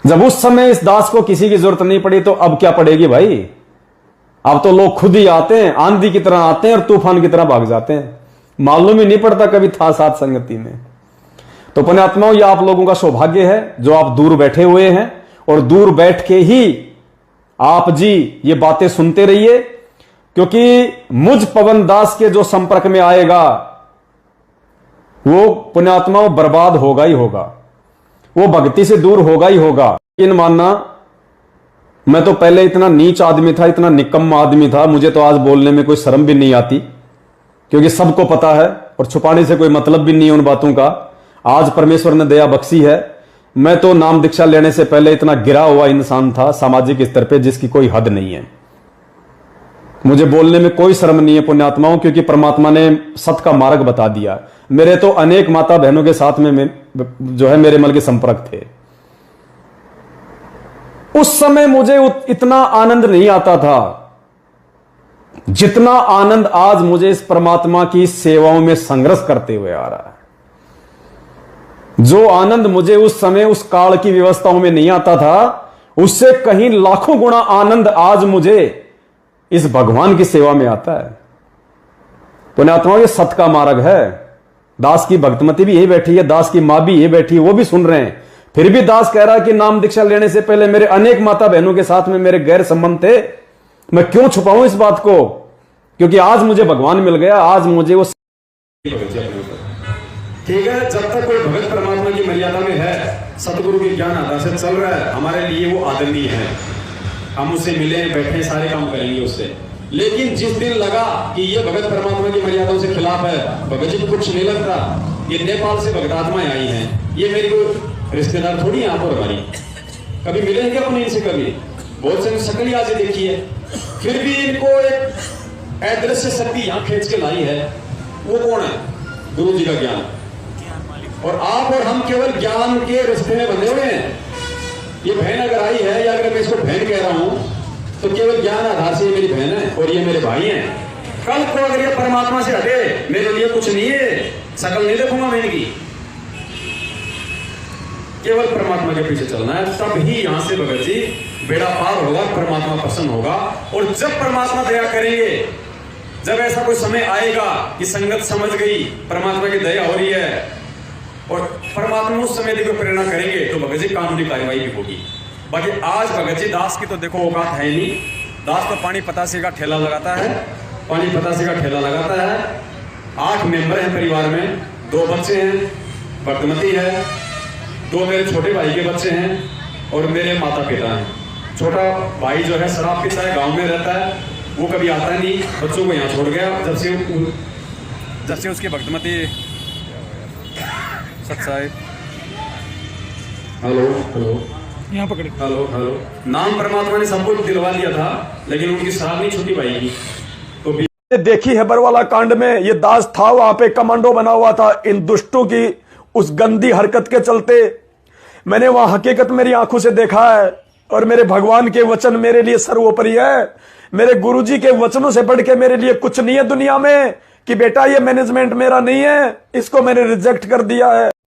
जब उस समय इस दास को किसी की जरूरत नहीं पड़ी तो अब क्या पड़ेगी भाई। अब तो लोग खुद ही आते हैं, आंधी की तरह आते हैं और तूफान की तरह भाग जाते हैं, मालूम ही नहीं पड़ता कभी था साथ संगति में। तो पुण्यात्माओं, यह आप लोगों का सौभाग्य है जो आप दूर बैठे हुए हैं, और दूर बैठ के ही आप जी ये बातें सुनते रहिए, क्योंकि मुझ पवन दास के जो संपर्क में आएगा वो पुण्यात्माओं बर्बाद होगा ही होगा, वो भक्ति से दूर होगा ही होगा। इन मानना, मैं तो पहले इतना नीच आदमी था, इतना निकम्मा आदमी था, मुझे तो आज बोलने में कोई शर्म भी नहीं आती, क्योंकि सबको पता है और छुपाने से कोई मतलब भी नहीं है उन बातों का। आज परमेश्वर ने दया बख्शी है। मैं तो नाम दीक्षा लेने से पहले इतना गिरा हुआ इंसान था सामाजिक स्तर पे, जिसकी कोई हद नहीं है। मुझे बोलने में कोई शर्म नहीं है पुण्यात्माओं, क्योंकि परमात्मा ने सत का मार्ग बता दिया। मेरे तो अनेक माता बहनों के साथ में जो है मेरे मल के संपर्क थे। उस समय मुझे इतना आनंद नहीं आता था जितना आनंद आज मुझे इस परमात्मा की सेवाओं में संघर्ष करते हुए आ रहा है। जो आनंद मुझे उस समय उस काल की व्यवस्थाओं में नहीं आता था, उससे कहीं लाखों गुना आनंद आज मुझे इस भगवान की सेवा में आता है। पुण्यात्माओं, ये सत का मार्ग है। दास की भक्तमती भी यही बैठी है, दास की मां भी यही बैठी है, वो भी सुन रहे हैं। फिर भी दास कह रहा है कि नाम दीक्षा लेने से पहले मेरे अनेक माता बहनों के साथ में मेरे गैर संबंध थे। मैं क्यों छुपाऊं इस बात को, क्योंकि आज मुझे भगवान मिल गया, आज मुझे वो ठीक है। जब तक कोई भगत परमात्मा की मर्यादा में है, सतगुरु के ज्ञान आधार से चल रहा है, हमारे लिए वो आदरणीय है। हम उससे मिले बैठे सारे काम करेंगे उससे। लेकिन जिस दिन लगा कि ये भगत परमात्मा की मर्यादाओं से खिलाफ है, भगत जी को कुछ नहीं लगता, ये नेपाल से भगत आत्माएं आई हैं, ये मेरी कोई रिश्तेदार थोड़ी है आप और हमारी, कभी मिले हैं क्या अपने इनसे? कभी बहुत से शक्ल ही आज देखी है, फिर भी इनको एक अदृश्य शक्ति यहाँ खींच के लाई है। वो कौन है? गुरु जी का ज्ञान। और आप और हम केवल ज्ञान के रिश्ते में बंधे हुए हैं। ये बहन अगर आई है, या अगर मैं इसको बहन कह रहा हूं, तो केवल ज्ञान आधार से ये मेरी बहन है और ये मेरे भाई हैं। कल को अगर ये परमात्मा से हटे, मेरे लिए कुछ नहीं है, शकल नहीं देखूंगा मैं इनकी, केवल परमात्मा के पीछे चलना है। तब ही यहां से भगत जी बेड़ा पार होगा, परमात्मा प्रसन्न होगा। और जब परमात्मा दया करेंगे, जब ऐसा कोई समय आएगा कि संगत समझ गई परमात्मा की दया हो रही है और परमात्मा उस समय देखो प्रेरणा करेंगे, तो भगत जी कानूनी कार्रवाई भी होगी। बाकी आज भगत जी दास की तो देखो औकात है नहीं। दास तो पानी पतासे का ठेला लगाता है, पानी पतासे का ठेला लगाता है। 8 मेंबर हैं परिवार में, 2 बच्चे हैं, भक्तमती है, 2 मेरे छोटे भाई के बच्चे हैं और मेरे माता पिता हैं। छोटा भाई जो है शराब पीता है, गांव में रहता है, वो कभी आता नहीं, बच्चों को यहाँ छोड़ गया। जब से उसकी भक्तमती सत्साई, हेलो हेलो यहाँ पकड़े, हेलो हेलो, नाम परमात्मा ने सबको दिलवा दिया था, लेकिन उनकी शराब नहीं छूटी भाई की। तो देखी है बरवाला कांड में, ये दास था वहां पे, कमांडो बना हुआ था इन दुष्टों की उस गंदी हरकत के चलते। मैंने वहां हकीकत मेरी आंखों से देखा है, और मेरे भगवान के वचन मेरे लिए सर्वोपरि है। मेरे गुरुजी के वचनों से बढ़ के मेरे लिए कुछ नहीं है दुनिया में, कि बेटा ये मैनेजमेंट मेरा नहीं है, इसको मैंने रिजेक्ट कर दिया है।